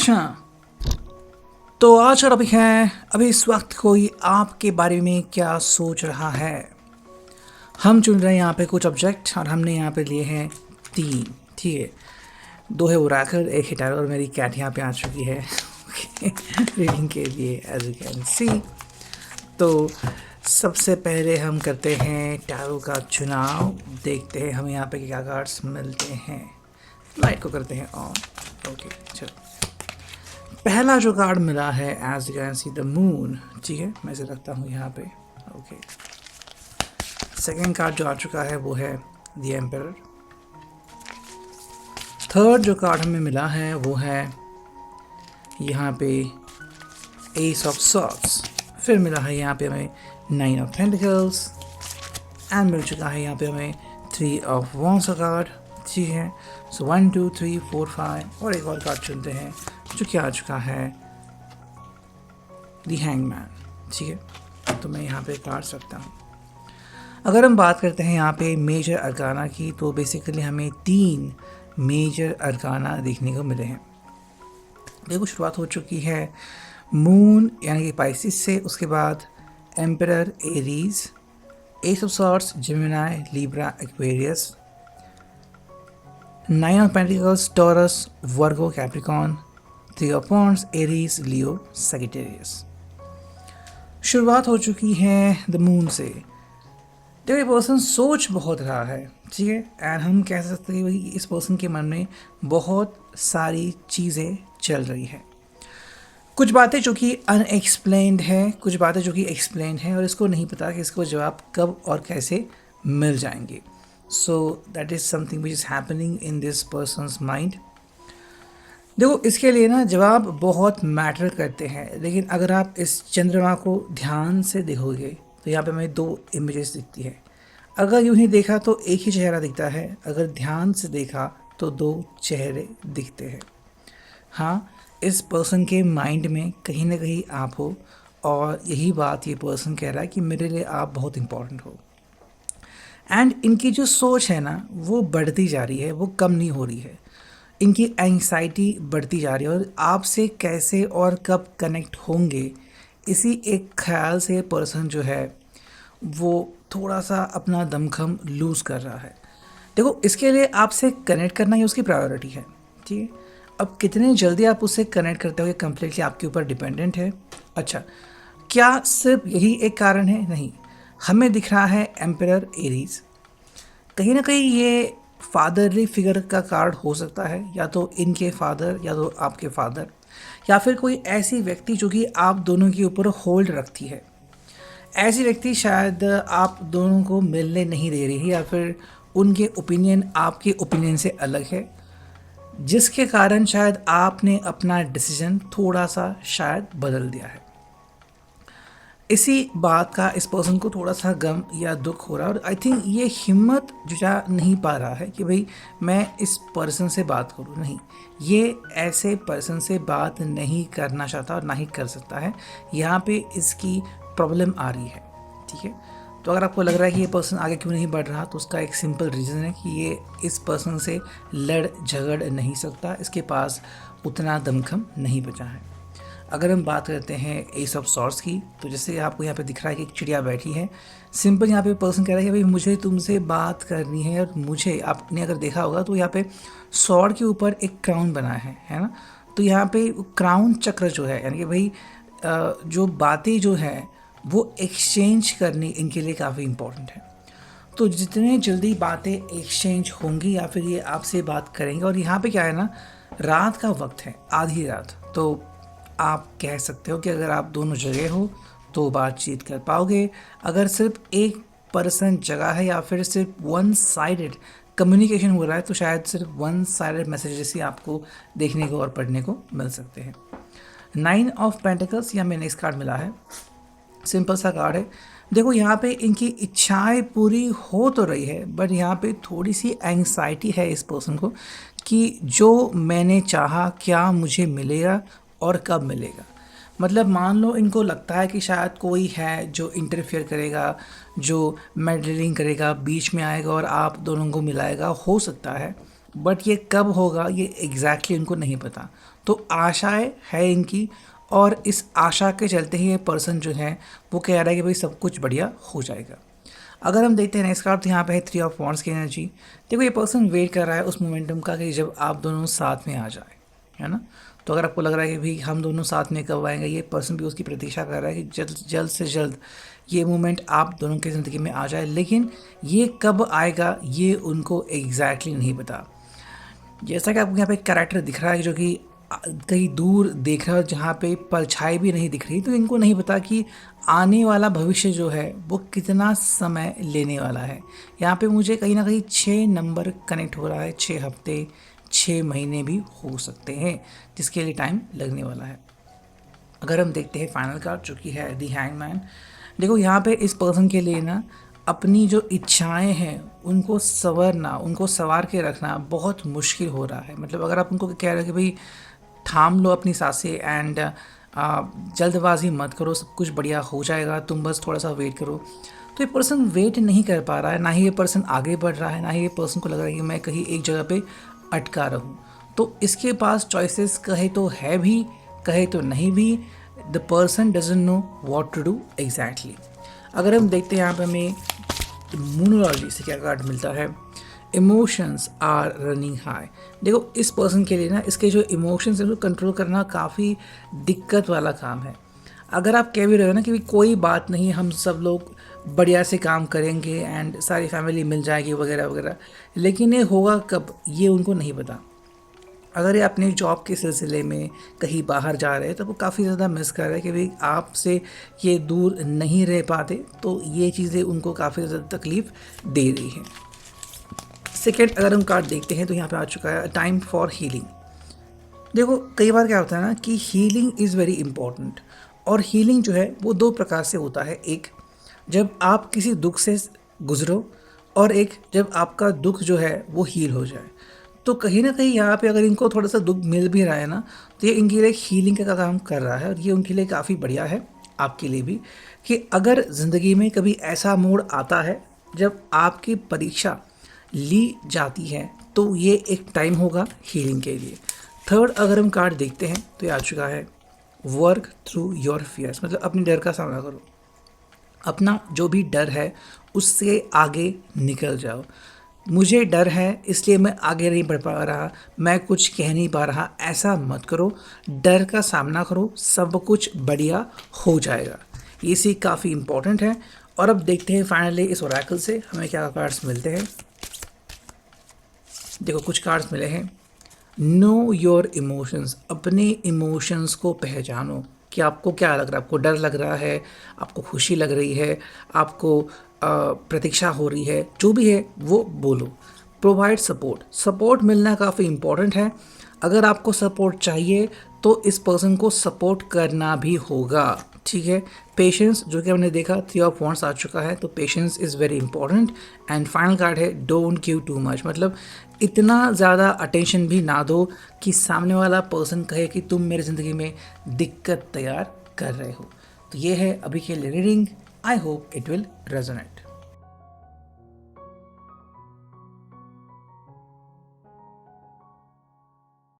कृष्णा। तो आज का टॉपिक है, अभी इस वक्त कोई आपके बारे में क्या सोच रहा है। हम चुन रहे हैं यहाँ पे कुछ ऑब्जेक्ट और हमने यहाँ पे लिए हैं 3। ठीक है, 2 है ओरेकल, 1 है टैरो और मेरी कैट यहाँ पे आ चुकी है रीडिंग के लिए एज यू कैन सी। तो सबसे पहले हम करते हैं टैरो का चुनाव, देखते हैं हमें यहाँ पे क्या कार्ड्स मिलते हैं। लाइट को करते हैं ऑन। ओके चलो, पहला जो कार्ड मिला है as you can see the moon. ठीक है, मैं इसे रखता हूँ यहाँ पे। ओके, सेकेंड कार्ड जो आ चुका है वो है द एम्परर। थर्ड जो कार्ड हमें मिला है वो है यहाँ पे एस ऑफ सॉर्ड्स। फिर मिला है यहाँ पे हमें 9 ऑफ पेंटिकल्स एंड मिल चुका है यहाँ पे हमें 3 ऑफ वॉन्ड्स का कार्ड। ठीक है, सो 1 2 3 4 5 और एक और कार्ड चुनते हैं जो क्या आ चुका है द हैंगमैन। ठीक है, तो मैं यहाँ पे कार्ड्स रखता हूँ। अगर हम बात करते हैं यहाँ पे मेजर अरकाना की, तो बेसिकली हमें 3 मेजर अरकाना देखने को मिले हैं। देखो, शुरुआत हो चुकी है मून यानी कि पाइसिस से, उसके बाद emperor Aries, S of swords Gemini Libra Aquarius, 9 of pentacles Taurus Virgo Capricorn, 3 of wands Aries Leo Sagittarius. शुरुआत हो चुकी है द मून से। देखो, ये पर्सन सोच बहुत रहा है। ठीक है, एंड हम कह सकते हैं कि इस पर्सन के मन में बहुत सारी चीज़ें चल रही है। कुछ बातें जो कि अनएक्सप्लेन्ड है, कुछ बातें जो कि एक्सप्लेन है, और इसको नहीं पता कि इसको जवाब कब और कैसे मिल जाएंगे। So that is something which is happening in this persons mind. देखो, इसके लिए ना जवाब बहुत मैटर करते हैं, लेकिन अगर आप इस चंद्रमा को ध्यान से देखोगे तो यहाँ पे हमें 2 इमेजेस दिखती है। अगर यूं ही देखा तो एक ही चेहरा दिखता है, अगर ध्यान से देखा तो 2 चेहरे दिखते हैं। हाँ, इस पर्सन के माइंड में कहीं ना कहीं आप हो, और यही बात ये पर्सन कह रहा है कि मेरे लिए आप बहुत इम्पोर्टेंट हो। एंड इनकी जो सोच है ना वो बढ़ती जा रही है, वो कम नहीं हो रही है। इनकी एंग्जाइटी बढ़ती जा रही है, और आपसे कैसे और कब कनेक्ट होंगे इसी एक ख्याल से पर्सन जो है वो थोड़ा सा अपना दमखम लूज़ कर रहा है। देखो, इसके लिए आपसे कनेक्ट करना ही उसकी प्रायोरिटी है। ठीक है, अब कितने जल्दी आप उससे कनेक्ट करते हो ये कम्प्लीटली आपके ऊपर डिपेंडेंट है। अच्छा, क्या सिर्फ यही एक कारण है? नहीं, हमें दिख रहा है एम्परर एरीज। कहीं ना कहीं ये फादरली फिगर का कार्ड हो सकता है, या तो इनके फादर या तो आपके फादर, या फिर कोई ऐसी व्यक्ति जो कि आप दोनों के ऊपर होल्ड रखती है। ऐसी व्यक्ति शायद आप दोनों को मिलने नहीं दे रही है, या फिर उनके ओपिनियन आपके ओपिनियन से अलग है, जिसके कारण शायद आपने अपना डिसीजन थोड़ा सा शायद बदल दिया है। इसी बात का इस पर्सन को थोड़ा सा गम या दुख हो रहा है, और आई थिंक ये हिम्मत जुटा नहीं पा रहा है कि भाई मैं इस पर्सन से बात करूं। नहीं, ये ऐसे पर्सन से बात नहीं करना चाहता और ना ही कर सकता है। यहाँ पे इसकी प्रॉब्लम आ रही है। ठीक है, तो अगर आपको लग रहा है कि ये पर्सन आगे क्यों नहीं बढ़ रहा, तो उसका एक सिंपल रीज़न है कि ये इस पर्सन से लड़ झगड़ नहीं सकता, इसके पास उतना दमखम नहीं बचा है। अगर हम बात करते हैं एस ऑफ सॉर्ड्स की, तो जैसे आपको यहाँ पे दिख रहा है कि एक चिड़िया बैठी है। सिंपल यहाँ पे पर्सन कह रहा है कि भाई मुझे तुमसे बात करनी है, और मुझे, आपने अगर देखा होगा तो यहाँ पे सॉर्ड के ऊपर एक क्राउन बना है ना। तो यहाँ पे क्राउन चक्र जो है, यानी कि भाई जो बातें जो है वो एक्सचेंज करनी इनके लिए काफ़ी इम्पोर्टेंट है। तो जितने जल्दी बातें एक्सचेंज होंगी या फिर ये आपसे बात करेंगे, और यहाँ पे क्या है ना, रात का वक्त है, आधी रात, तो आप कह सकते हो कि अगर आप दोनों जगह हो तो बातचीत कर पाओगे। अगर सिर्फ एक पर्सन जगह है या फिर सिर्फ वन साइडेड कम्युनिकेशन हो रहा है, तो शायद सिर्फ वन साइडेड मैसेजेस ही आपको देखने को और पढ़ने को मिल सकते हैं। 9 ऑफ पेंटिकल्स या हमें नेक्स्ट कार्ड मिला है। सिंपल सा कार्ड है। देखो, यहाँ पे इनकी इच्छाएं पूरी हो तो रही है, बट यहाँ पे थोड़ी सी एंग्जाइटी है इस पर्सन को कि जो मैंने चाहा क्या मुझे मिलेगा और कब मिलेगा। मतलब मान लो इनको लगता है कि शायद कोई है जो इंटरफेयर करेगा, जो मेडलिंग करेगा, बीच में आएगा और आप दोनों को मिलाएगा, हो सकता है। बट ये कब होगा ये एग्जैक्टली उनको नहीं पता। तो आशाएं है इनकी, और इस आशा के चलते ही ये पर्सन जो है वो कह रहा है कि भाई सब कुछ बढ़िया हो जाएगा। अगर हम देखते हैं नेक्स्ट कार्ड, तो यहाँ पे है 3 ऑफ वॉन्ड्स की एनर्जी। देखो ये पर्सन वेट कर रहा है उस मोमेंटम का कि जब आप दोनों साथ में आ जाए, है ना। तो अगर आपको लग रहा है कि भाई हम दोनों साथ में कब आएंगे, ये पर्सन भी उसकी प्रतीक्षा कर रहा है कि जल्द जल्द से जल्द ये मोमेंट आप दोनों की ज़िंदगी में आ जाए। लेकिन ये कब आएगा ये उनको एग्जैक्टली नहीं पता। जैसा कि आपको यहाँ पे कैरेक्टर दिख रहा है जो कि कहीं दूर देख रहा है, जहाँ पे परछाई भी नहीं दिख रही, तो इनको नहीं पता कि आने वाला भविष्य जो है वो कितना समय लेने वाला है। यहाँ पे मुझे कहीं ना कहीं 6 नंबर कनेक्ट हो रहा है, 6 हफ्ते 6 महीने भी हो सकते हैं जिसके लिए टाइम लगने वाला है। अगर हम देखते हैं फाइनल कार्ड जो कि है दी हैंगमैन। देखो यहाँ पे इस पर्सन के लिए ना अपनी जो इच्छाएं हैं उनको संवरना, उनको संवार के रखना बहुत मुश्किल हो रहा है। मतलब अगर आप उनको कह रहे हो कि भाई थाम लो अपनी सांसें एंड जल्दबाजी मत करो, सब कुछ बढ़िया हो जाएगा, तुम बस थोड़ा सा वेट करो, तो ये पर्सन वेट नहीं कर पा रहा है। ना ही ये पर्सन आगे बढ़ रहा है, ना ही ये पर्सन को लग रहा है कि मैं कहीं एक जगह पे अटका रहूं। तो इसके पास चॉइसेस कहे तो है भी, कहे तो नहीं भी। The person doesn't know what to do exactly. अगर हम देखते हैं यहाँ पे हमें मूनोलॉजी से क्या कार्ड मिलता है, इमोशंस आर रनिंग हाई। देखो इस पर्सन के लिए ना इसके जो इमोशंस हैं उसको कंट्रोल करना काफ़ी दिक्कत वाला काम है। अगर आप कह भी रहे हो ना कि कोई बात नहीं, हम सब लोग बढ़िया से काम करेंगे एंड सारी फैमिली मिल जाएगी वगैरह वगैरह, लेकिन ये होगा कब ये उनको नहीं पता। अगर ये अपने जॉब के सिलसिले में कहीं बाहर जा रहे हैं तो वो काफ़ी ज़्यादा मिस कर रहे हैं कि भाई आपसे ये दूर नहीं रह पाते, तो ये चीज़ें उनको काफ़ी ज़्यादा तकलीफ़ दे रही हैं। सेकेंड अगर हम कार्ड देखते हैं तो यहाँ पे आ चुका है टाइम फॉर हीलिंग। देखो कई बार क्या होता है ना कि हीलिंग इज़ वेरी इंपॉर्टेंट, और हीलिंग जो है वो 2 प्रकार से होता है। एक जब आप किसी दुख से गुजरो, और एक जब आपका दुख जो है वो हील हो जाए। तो कहीं ना कहीं यहाँ पे अगर इनको थोड़ा सा दुख मिल भी रहा है ना, तो ये इनके लिए हीलिंग का काम कर रहा है, और ये उनके लिए काफ़ी बढ़िया है, आपके लिए भी। कि अगर ज़िंदगी में कभी ऐसा मोड़ आता है जब आपकी परीक्षा ली जाती है, तो ये एक टाइम होगा हीलिंग के लिए। थर्ड अगर हम कार्ड देखते हैं तो ये आ चुका है वर्क थ्रू योर फियर्स। मतलब अपने डर का सामना करो, अपना जो भी डर है उससे आगे निकल जाओ। मुझे डर है इसलिए मैं आगे नहीं बढ़ पा रहा, मैं कुछ कह नहीं पा रहा, ऐसा मत करो। डर का सामना करो, सब कुछ बढ़िया हो जाएगा। ये सी काफ़ी इम्पोर्टेंट है। और अब देखते हैं फाइनली इस ओरेकल से हमें क्या कार्ड्स मिलते हैं। देखो कुछ कार्ड्स मिले हैं, नो योर इमोशंस। अपने इमोशंस को पहचानो कि आपको क्या लग रहा है। आपको डर लग रहा है, आपको खुशी लग रही है, आपको प्रतीक्षा हो रही है, जो भी है वो बोलो। Provide support. सपोर्ट मिलना काफ़ी इम्पोर्टेंट है। अगर आपको सपोर्ट चाहिए तो इस पर्सन को सपोर्ट करना भी होगा, ठीक है। पेशेंस, जो कि हमने देखा 3 ऑफ वॉन्ड्स आ चुका है, तो patience is very important. And final card है डोंट गिव टू मच। मतलब इतना ज़्यादा अटेंशन भी ना दो कि सामने वाला पर्सन कहे कि तुम मेरी ज़िंदगी में दिक्कत तैयार कर रहे हो। तो ये है अभी के लिए reading. I hope it will resonate.